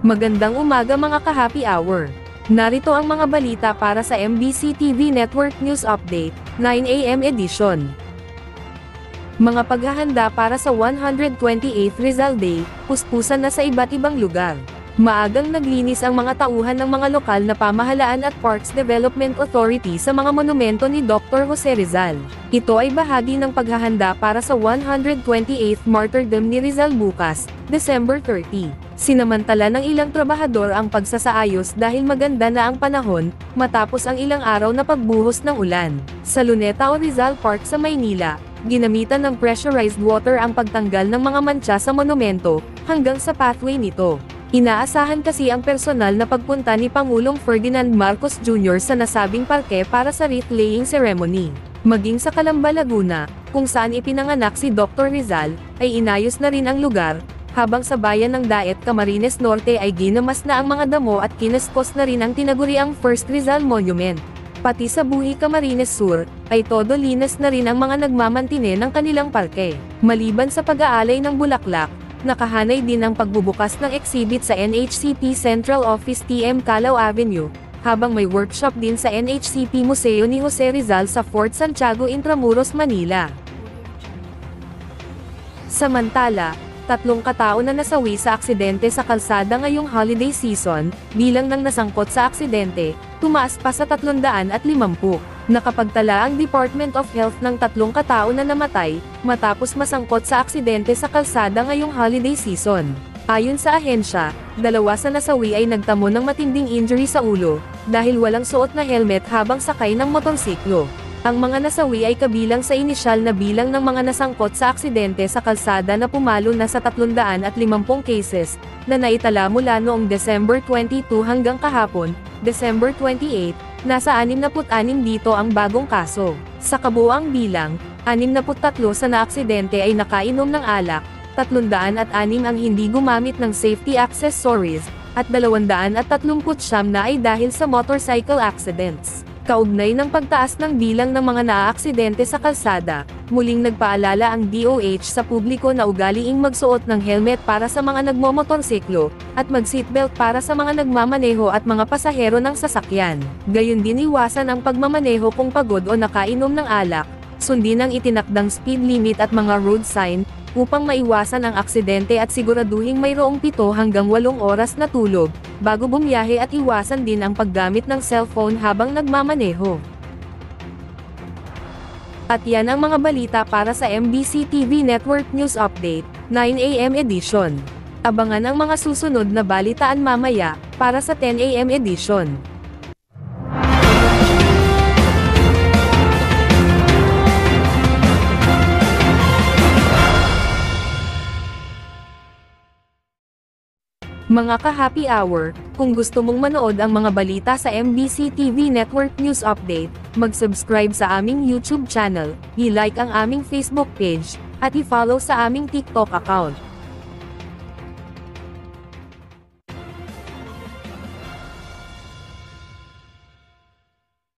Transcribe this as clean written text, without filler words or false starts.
Magandang umaga mga ka-happy hour. Narito ang mga balita para sa MBC TV Network News Update, 9 AM edition. Mga paghahanda para sa 128th Rizal Day, puspusan na sa iba't ibang lugar. Maagang naglinis ang mga tauhan ng mga lokal na pamahalaan at Parks Development Authority sa mga monumento ni Dr. Jose Rizal. Ito ay bahagi ng paghahanda para sa 128th Martyrdom ni Rizal bukas, December 30. Sinamantala ng ilang trabahador ang pagsasaayos dahil maganda na ang panahon, matapos ang ilang araw na pagbuhos ng ulan. Sa Luneta o Rizal Park sa Maynila, ginamitan ng pressurized water ang pagtanggal ng mga mantsa sa monumento, hanggang sa pathway nito. Inaasahan kasi ang personal na pagpunta ni Pangulong Ferdinand Marcos Jr. sa nasabing parke para sa wreath-laying ceremony. Maging sa Calamba, Laguna, kung saan ipinanganak si Dr. Rizal, ay inayos na rin ang lugar, habang sa bayan ng Daet, Camarines Norte ay ginamas na ang mga damo at kinaskos na rin ang tinaguriang First Rizal Monument. Pati sa Buhi, Camarines Sur, ay todo linas na rin ang mga nagmamantine ng kanilang parke. Maliban sa pag-aalay ng bulaklak, nakahanay din ang pagbubukas ng exhibit sa NHCP Central Office TM Calao Avenue, habang may workshop din sa NHCP Museo ni Jose Rizal sa Fort Santiago Intramuros, Manila. Samantala, 3 katao na nasawi sa aksidente sa kalsada ngayong holiday season, bilang ng nasangkot sa aksidente, tumaas pa sa 350. Nakapagtala ang Department of Health ng 3 katao na namatay, matapos masangkot sa aksidente sa kalsada ngayong holiday season. Ayon sa ahensya, 2 sa nasawi ay nagtamo ng matinding injury sa ulo, dahil walang suot na helmet habang sakay ng motorsiklo. Ang mga nasawi ay kabilang sa inisyal na bilang ng mga nasangkot sa aksidente sa kalsada na pumalo na sa 350 cases, na naitala mula noong December 22 hanggang kahapon, December 28, nasa 66 dito ang bagong kaso. Sa kabuuang bilang, 63 sa naaksidente ay nakainom ng alak, 306 ang hindi gumamit ng safety accessories, at 239 na ay dahil sa motorcycle accidents. Kaugnay ng pagtaas ng bilang ng mga naaaksidente sa kalsada, muling nagpaalala ang DOH sa publiko na ugaliing magsuot ng helmet para sa mga nagmomotorsiklo, at mag-seatbelt para sa mga nagmamaneho at mga pasahero ng sasakyan. Gayon din iwasan ang pagmamaneho kung pagod o nakainom ng alak, sundin ang itinakdang speed limit at mga road sign, upang maiwasan ang aksidente at siguraduhing mayroong 7 hanggang 8 oras na tulog, bago bumiyahe at iwasan din ang paggamit ng cellphone habang nagmamaneho. At yan ang mga balita para sa MBC TV Network News Update, 9 AM edition. Abangan ang mga susunod na balitaan mamaya, para sa 10 AM edition. Mga ka-happy hour, kung gusto mong manood ang mga balita sa MBC TV Network News Update, mag-subscribe sa aming YouTube channel, i-like ang aming Facebook page, at i-follow sa aming TikTok account.